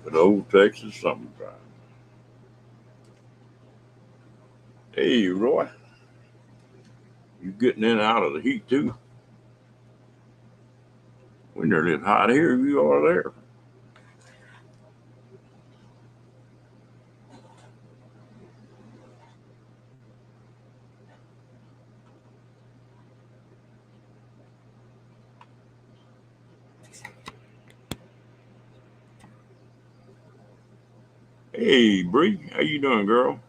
Good old Texas summertime. Hey, Roy, you getting in and out of the heat too? We're nearly as hot here as you are there. Hey, Bree, how you doing, girl?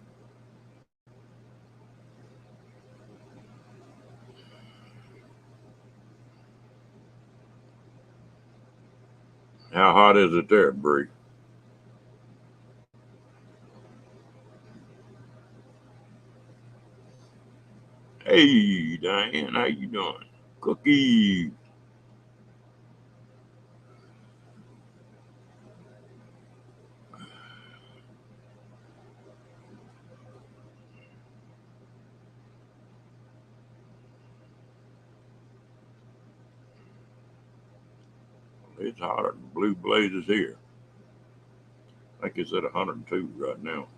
How hot is it there, Bree? Hey, Diane, how you doing? Cookie. It's hotter than blue blazes here. I think it's at 102 right now.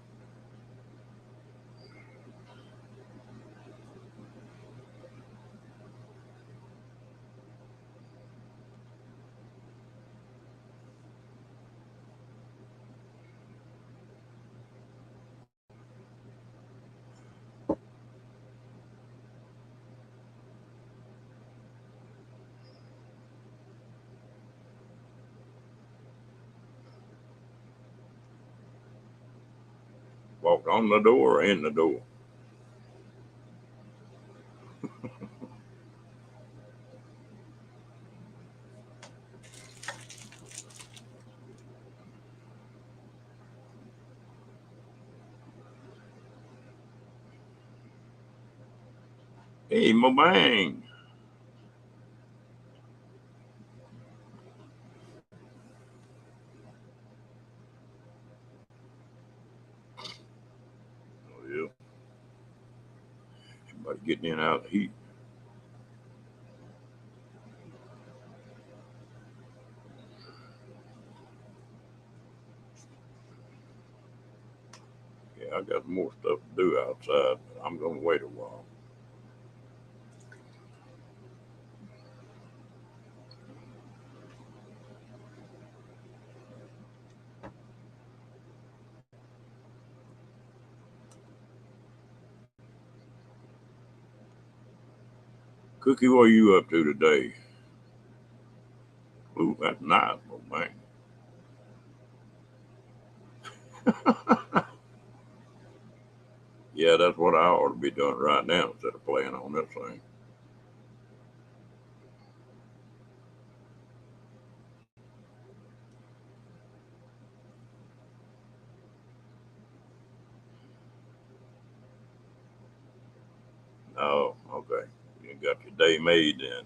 Walk on the door or in the door. Hey, Mobang. Oh, yeah. Everybody getting in and out of the heat. Yeah, I got more stuff to do outside, but I'm going to wait a while. Cookie, what are you up to today? Ooh, that's nice, Mobang. Yeah, that's what I ought to be doing right now instead of playing on this thing. Oh, okay. You got your day made then.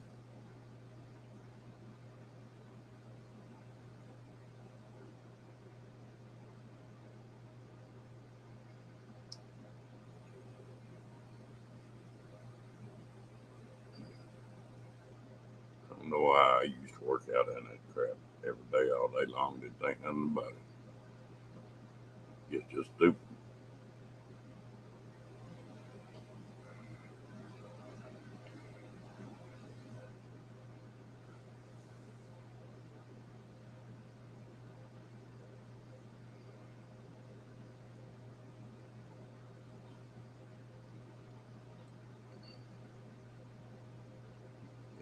I don't know why I used to work out in that crap every day, all day long. Didn't think nothing about it. It's just stupid.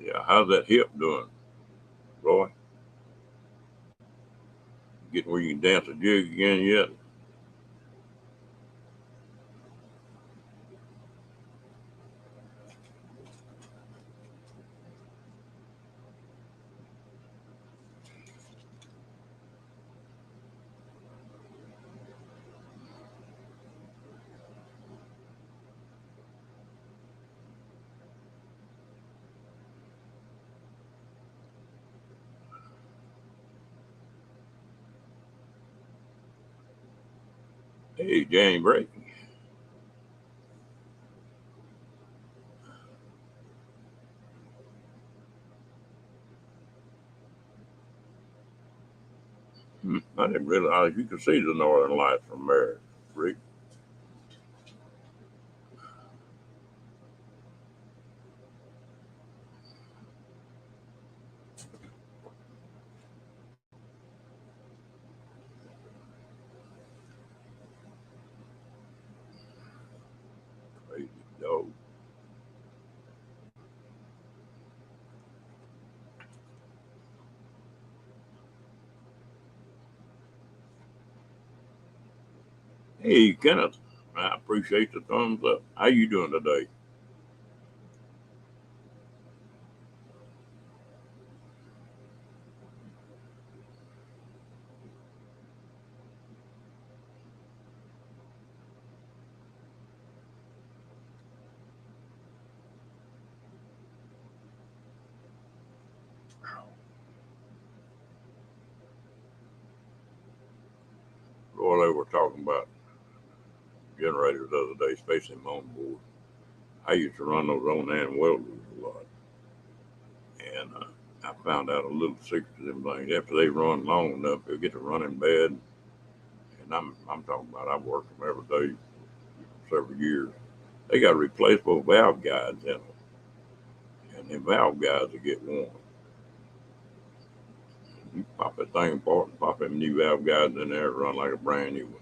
Yeah, how's that hip doing, Roy? Getting where you can dance a jig again yet? Hey, Jane Break. I didn't realize you could see the northern lights from there, Rick. Crazy dog. Hey, Kenneth. I appreciate the thumbs up. How you doing today? Well, they were talking about generators the other day, especially on board. I used to run those on hand welders a lot, and I found out a little secret to them things. After they run long enough, they'll get to running bad. And I'm talking about I've worked them every day for several years. They got replaceable valve guides in them, and the valve guides will get worn. You pop that thing apart and pop them new valve guides in there, run like a brand new one.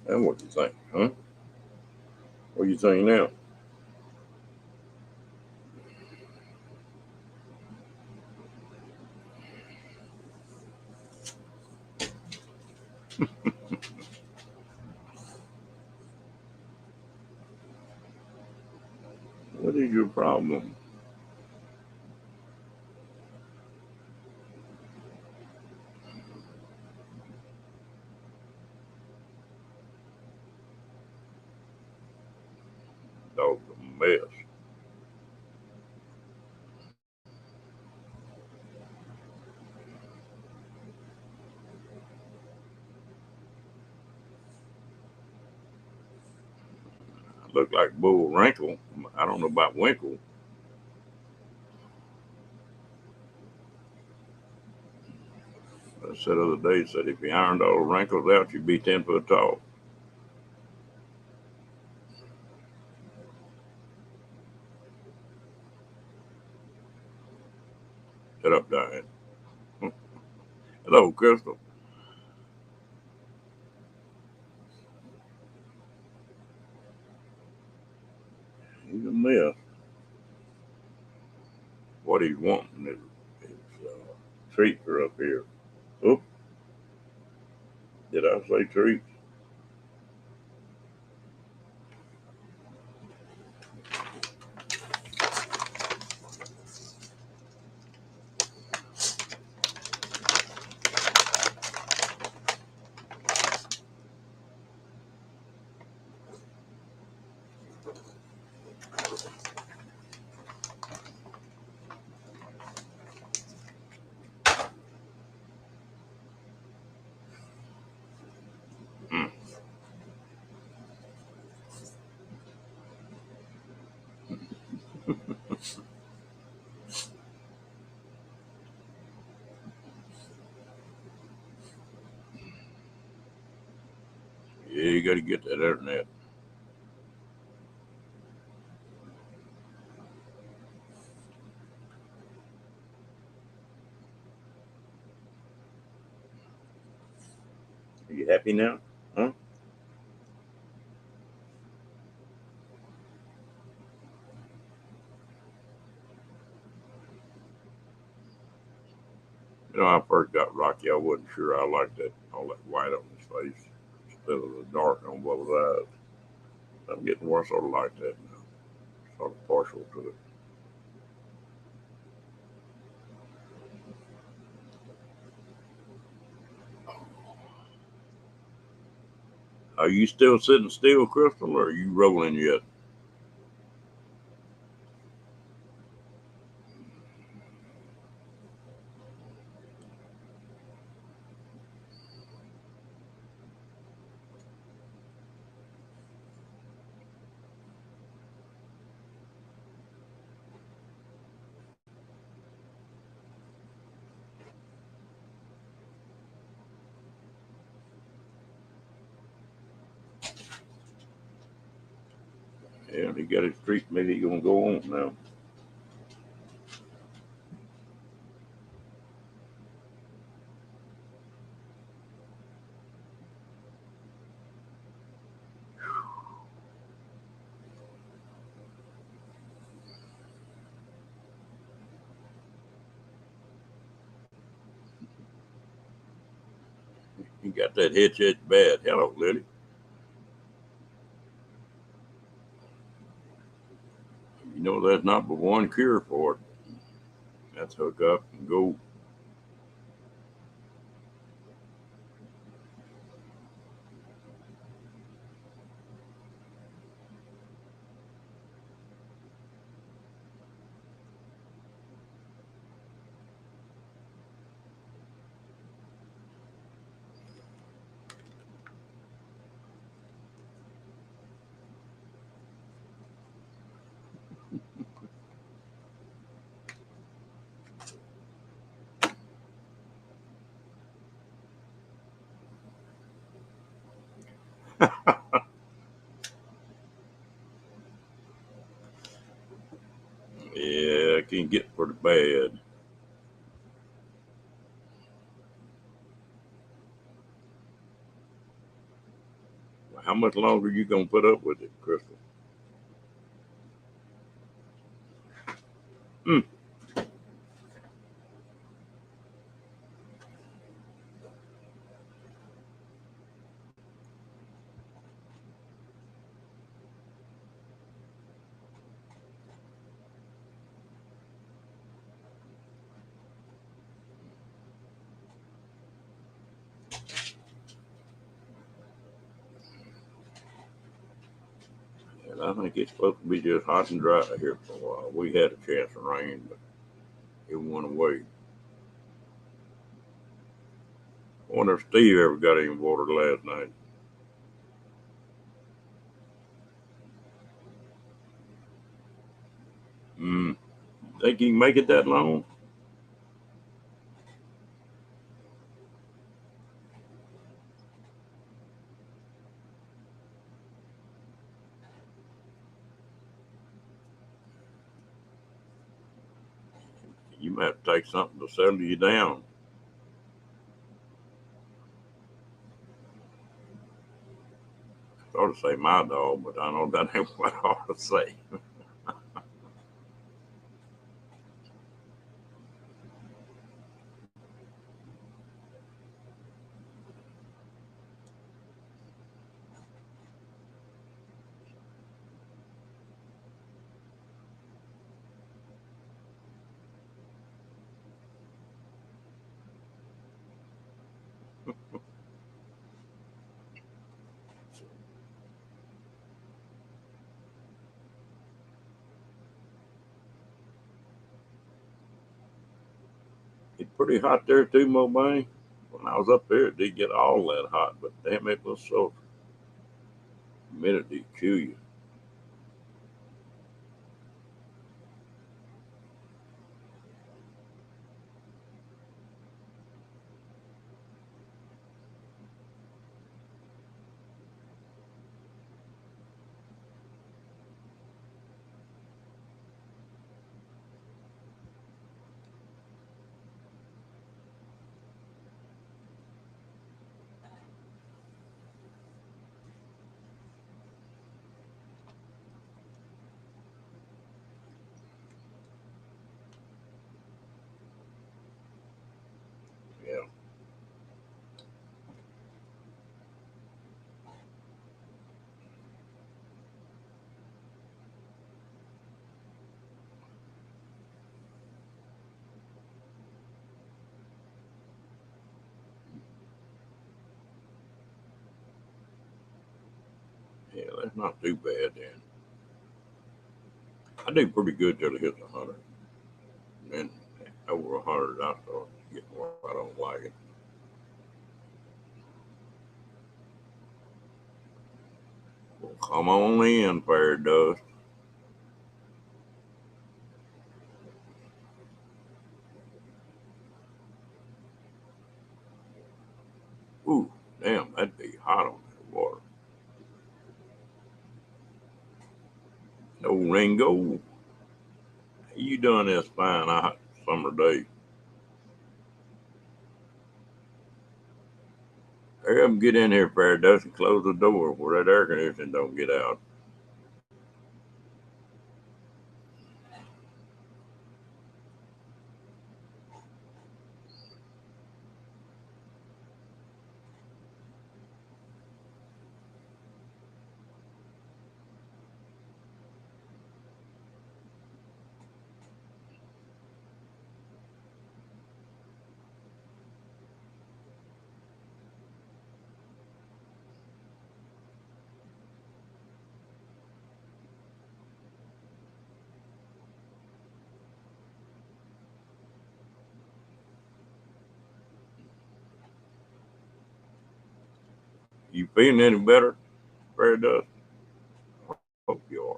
And what you think, huh? What you think now? What is your problem? Dog's a mess. Look like Bull Wrinkle. I don't know about Winkle. I said the other day, said if you ironed all the wrinkles out, you'd be 10 foot tall. Shut up, Diane. Hello, Crystal. He's a mess. What he's wanting is treats are up here. Oop, did I say treats? Mm. Yeah, you got to get that internet. Are you happy now? Huh? You know, I first got Rocky, I wasn't sure I liked that all that white on his face instead of the dark on both eyes. I'm getting more sort of like that now, sort of partial to it. Are you still sitting still, Crystal, or are you rolling yet? Yeah, he got his treatment. He gonna go on now. He got that itch bad. Hello, Lily. You know there's not but one cure for it. That's hook up and go. Yeah, it can get pretty bad. How much longer you gonna put up with it, Crystal? Hmm. And I think it's supposed to be just hot and dry here for a while. We had a chance of rain, but it went away. I wonder if Steve ever got any water last night. Hmm. Think he can make it that long? You might have to take something to settle you down. I ought to say my dog, but I know that ain't what I ought to say. It's pretty hot there too, Mobane. When I was up there, it did get all that hot, but damn, it was so humidity kill you. That's not too bad then. I do pretty good till it hits 100. And then over 100, I start getting where I don't like it. Well, come on in, Fair Dust. Ooh, damn, that'd be hot on that water. No Ringo, you doing this fine hot summer day? Hurry up and get in here, Fair Dust, and close the door where that air conditioning don't get out. You feeling any better, Fair Dust? Hope you are.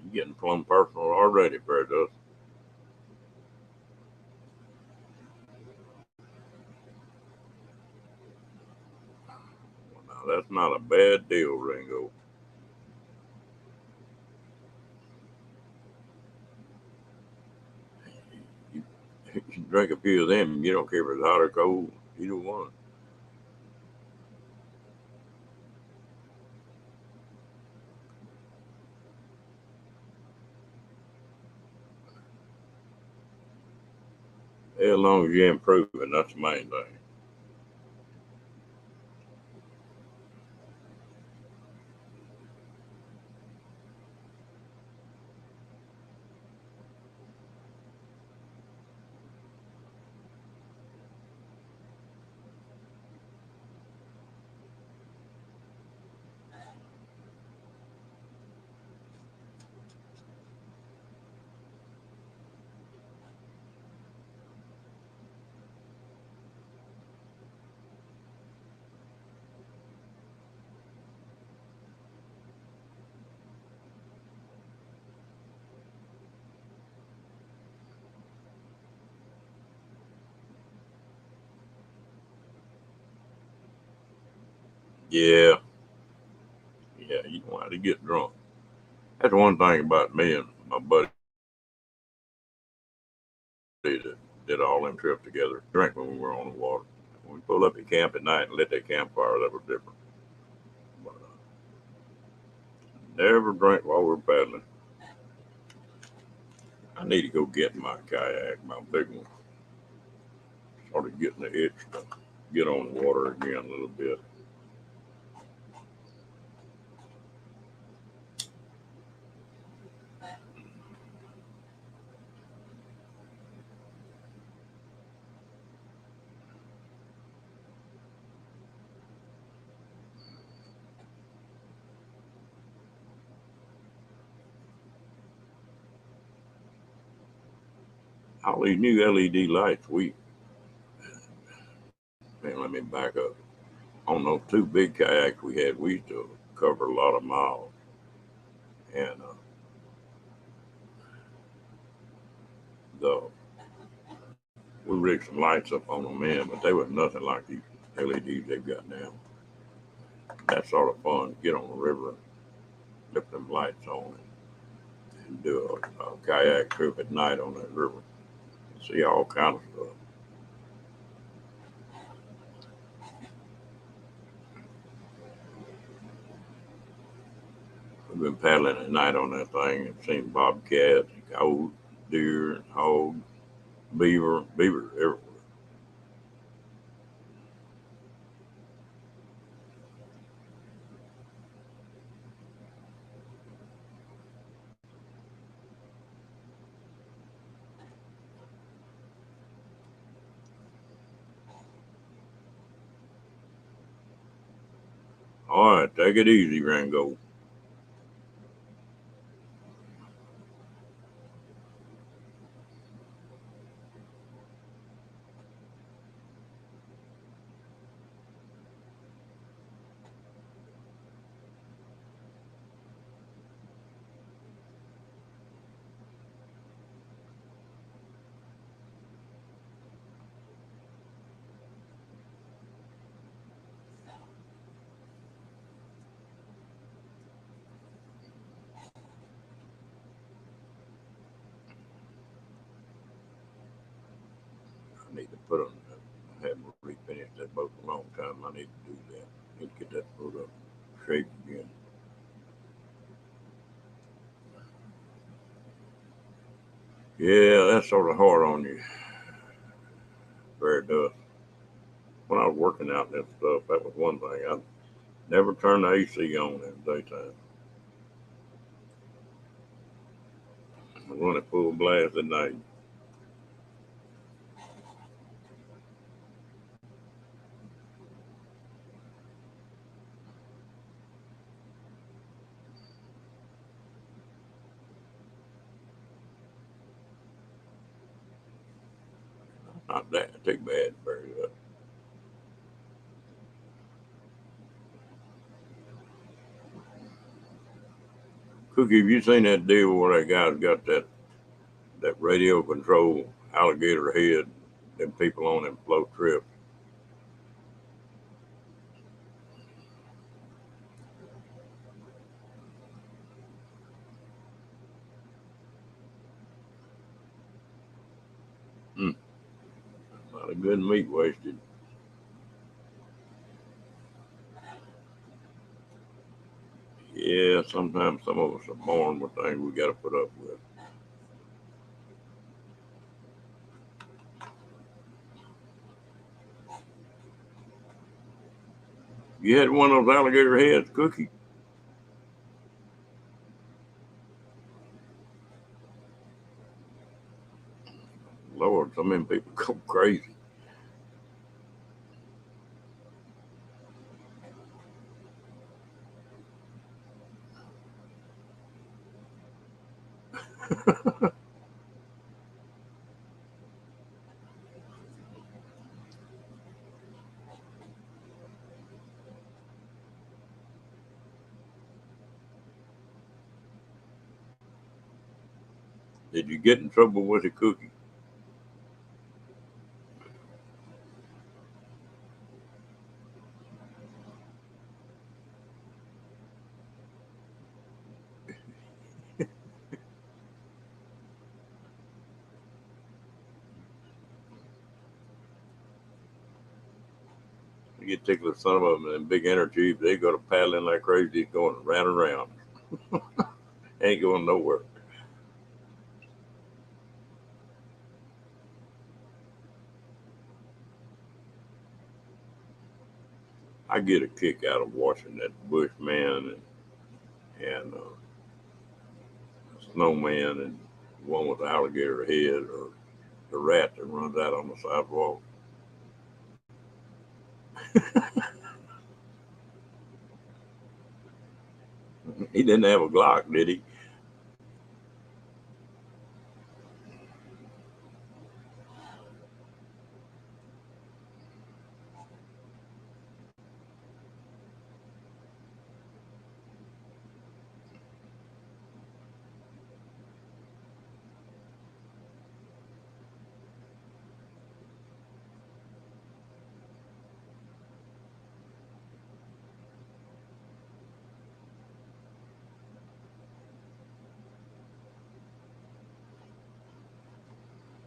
You getting plumb personal already, Fair Dust. Well, now that's not a bad deal, Ringo. You, you drink a few of them, and you don't care if it's hot or cold. Either one. As long as you're improving, that's the main thing. Yeah, yeah, you know how to get drunk. That's one thing about me and my buddy that did all them trips together. Drink when we were on the water. When we pull up at camp at night and lit that campfire, that was different. But never drink while we're paddling. I need to go get my kayak, my big one. Started getting the itch to get on the water again a little bit. All these new LED lights, man, let me back up. On those two big kayaks we had, we used to cover a lot of miles. And the we rigged some lights up on them then, but they were nothing like these LEDs they've got now. That's sort of fun. Get on the river and flip them lights on and do a kayak trip at night on that river. See all kinds of stuff. We've been paddling at night on that thing and seen bobcats, coyotes, deer, hogs, beaver everywhere. All right, take it easy, Rango. I need to put on. I haven't refinished that boat in a long time. I need to do that. I need to get that boat up shape again. Yeah, that's sort of hard on you. Very tough. When I was working out and stuff, that was one thing. I never turned the AC on in the daytime. I run it full blast at night. Not that too bad, very good. Cookie, have you seen that deal where that guy's got that radio control alligator head? Them people on them float trips. Mm, a lot of good meat wasted. Yeah, sometimes some of us are born with things we got to put up with. You had one of those alligator heads, Cookie? Lord, some of them people go crazy. Did you get in trouble with a Cookie? You get tickled with some of them and big energy, they go to paddling like crazy, going round and round. Ain't going nowhere. I get a kick out of watching that Bushman and Snowman and one with the alligator head or the rat that runs out on the sidewalk. He didn't have a Glock, did he?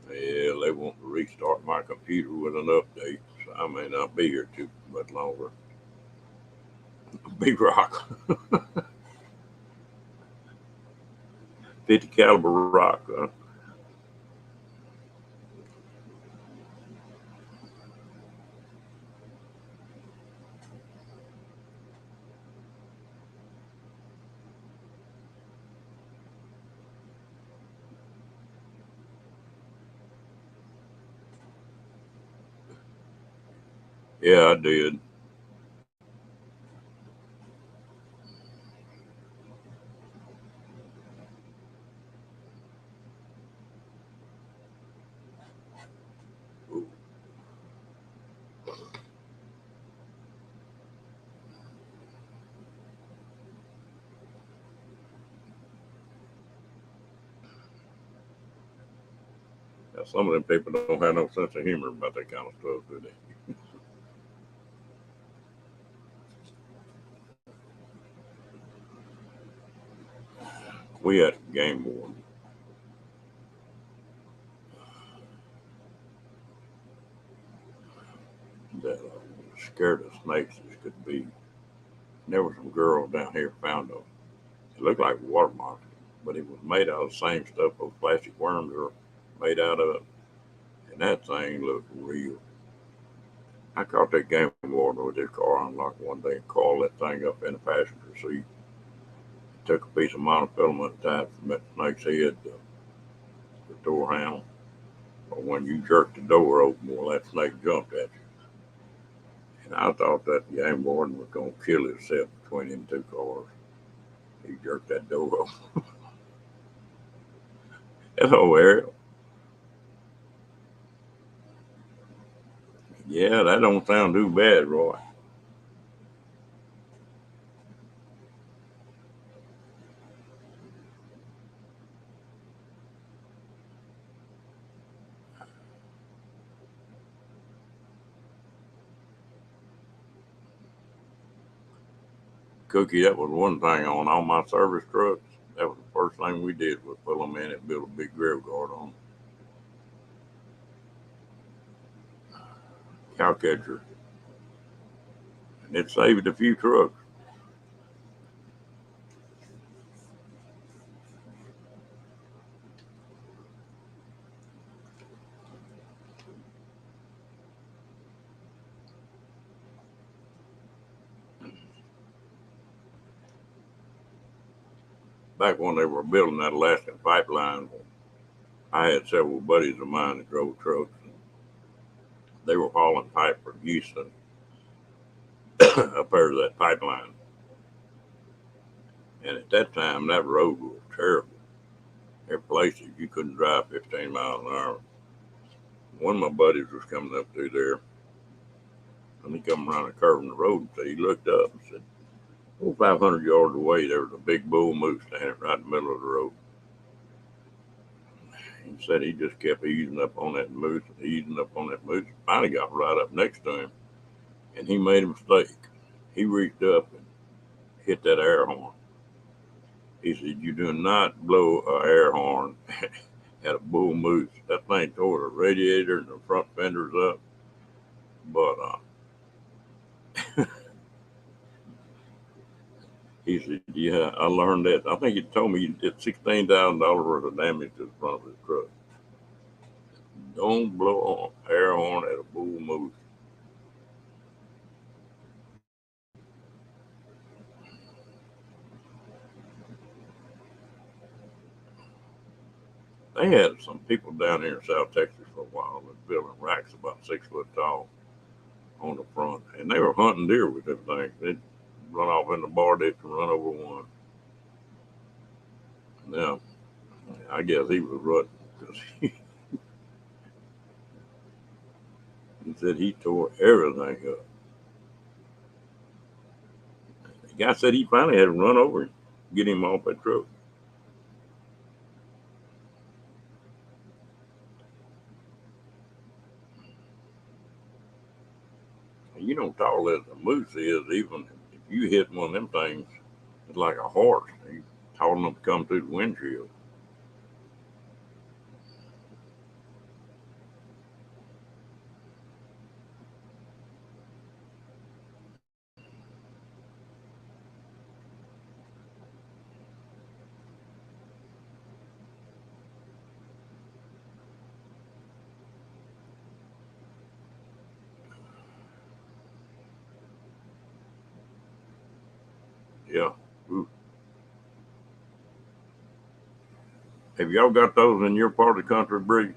Yeah, they want to restart my computer with an update. So I may not be here too much longer. Big rock, 50 caliber rock. Huh? Yeah, I did. Some of them people don't have no sense of humor about that kind of stuff, do they? We had a game warden that was scared of snakes as could be. And there were some girls down here found them. It looked like water monster, but it was made out of the same stuff those plastic worms are made out of. And that thing looked real. I caught that game warden with his car unlocked one day and called that thing up in the passenger seat. Took a piece of monofilament tied from that snake's head to the door handle. But when you jerked the door open, well, that snake jumped at you. And I thought that game warden was going to kill himself between them two cars. He jerked that door open. Hello, Ariel. Yeah, that don't sound too bad, Roy. Cookie, that was one thing on all my service trucks. That was the first thing we did was pull them in and build a big grave guard on them. Cow catcher. And it saved a few trucks. Back when they were building that Alaskan pipeline, I had several buddies of mine that drove trucks. And they were hauling pipe from Houston up there to that pipeline. And at that time, that road was terrible. There were places you couldn't drive 15 miles an hour. One of my buddies was coming up through there, and he come around a curve in the road, and he looked up and said, "Oh, 500 yards away, there was a big bull moose standing right in the middle of the road." He said he just kept easing up on that moose and easing up on that moose. Finally got right up next to him, and he made a mistake. He reached up and hit that air horn. He said, "You do not blow an air horn at a bull moose. That thing tore the radiator and the front fenders up." But he said, "Yeah, I learned that." I think he told me he did $16,000 worth of damage to the front of his truck. Don't blow an air horn at a bull moose. They had some people down here in South Texas for a while that building racks about 6 foot tall on the front, and they were hunting deer with them things. They'd run off in the bar ditch and run over one. Now, I guess he was rutting because he said he tore everything up. The guy said he finally had to run over and get him off that truck. You know, tall as a moose is, even if you hit one of them things, it's like a horse. He's tall enough to come through the windshield. Yeah. Ooh. Have y'all got those in your part of the country, Bree?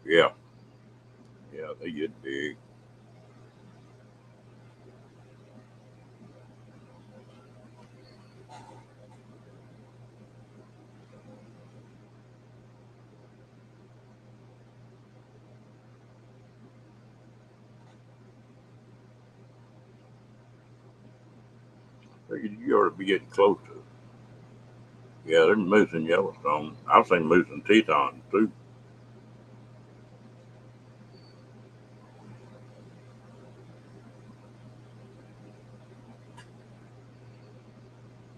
Yeah. they get big. Figured you ought to be getting close to it. Yeah, there's moose in Yellowstone. I've seen moose in Tetons too.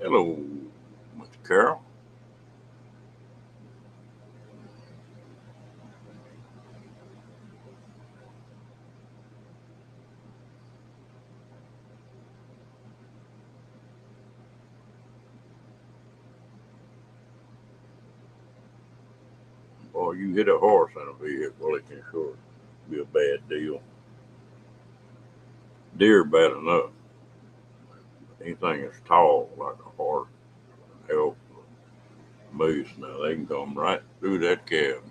Hello, Mr. Carroll. Boy, you hit a horse in a vehicle, it can sure be a bad deal. Deer bad enough. Anything that's tall like a horse, elk, moose, now they can come right through that cab.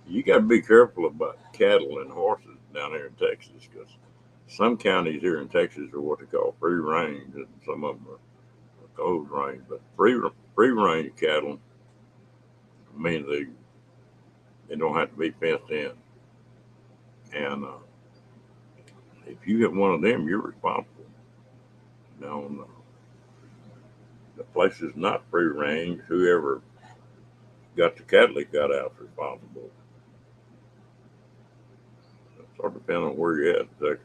You got to be careful about cattle and horses down here in Texas because some counties here in Texas are what they call free range, and some of them are closed range. But free range cattle means they don't have to be fenced in, and if you hit one of them, you're responsible. Now, the place is not free range. Whoever got the cattle that got out is responsible. It sort of depends on where you're at in Texas.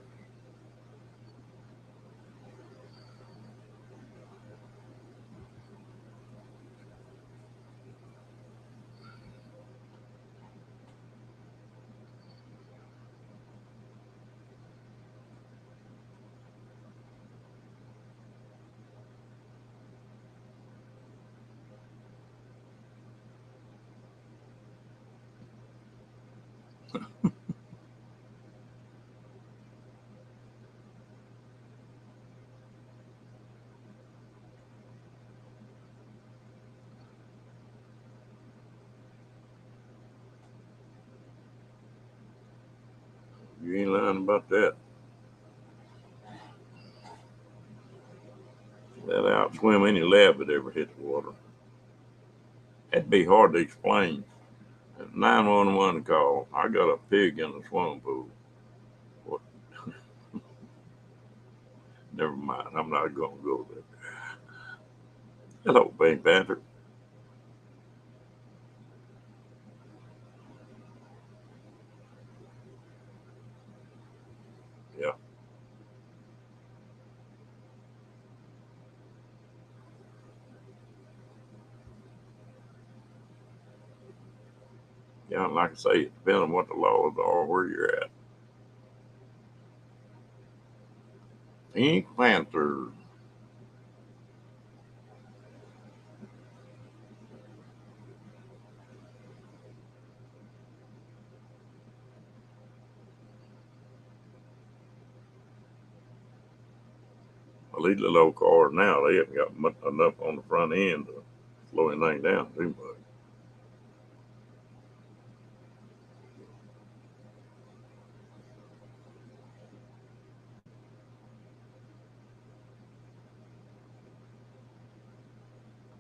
You ain't lying about that. That outswim any lab that ever hit the water. That'd be hard to explain. 911 call. I got a pig in the swimming pool. What? Never mind. I'm not going to go there. Hello, Pink Panther. Yeah. Yeah, like I say, it depends on what the laws are, where you're at. Pink Panther. Well, these little old cars now, they haven't got enough on the front end to slow anything down too much.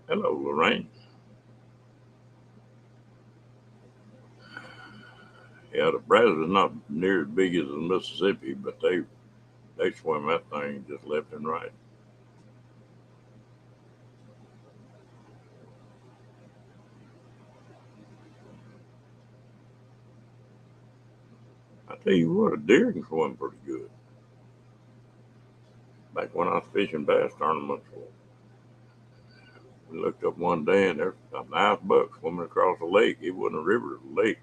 Hello, Lorraine. Yeah, the Brazos is not near as big as the Mississippi, but they swim that thing just left and right. I tell you what, a deer can swim pretty good. Back when I was fishing bass tournaments We looked up one day and there's a nice buck swimming across the lake. It wasn't a river, it was a lake.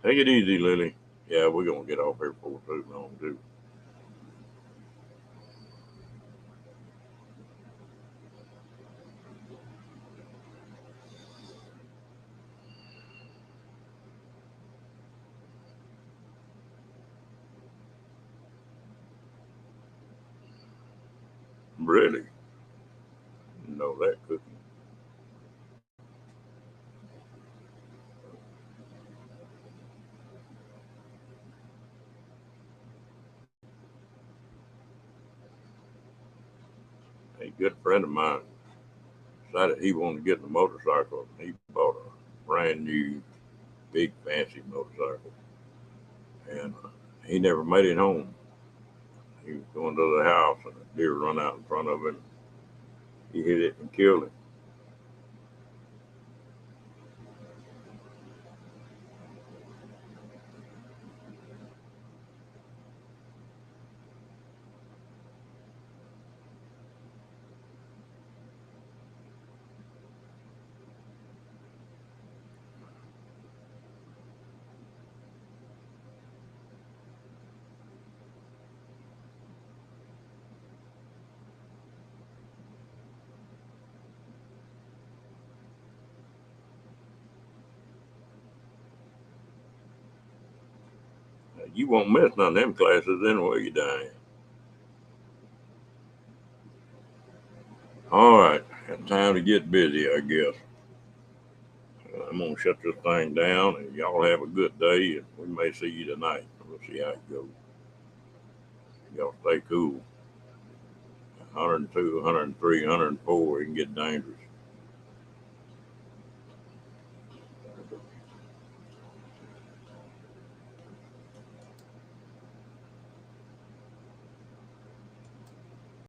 Take it easy, Lily. Yeah, we're gonna get off here before too long too. Really? Know that cooking. A good friend of mine decided he wanted to get a motorcycle. He bought a brand new, big, fancy motorcycle, and he never made it home. He was going to the house, and a deer run out in front of him. He hit it and killed him. You won't miss none of them classes anyway, you dying. All right, it's time to get busy, I guess. I'm gonna shut this thing down, and y'all have a good day. And we may see you tonight. We'll see how it goes. Y'all stay cool. 102, 103, 104, it can get dangerous.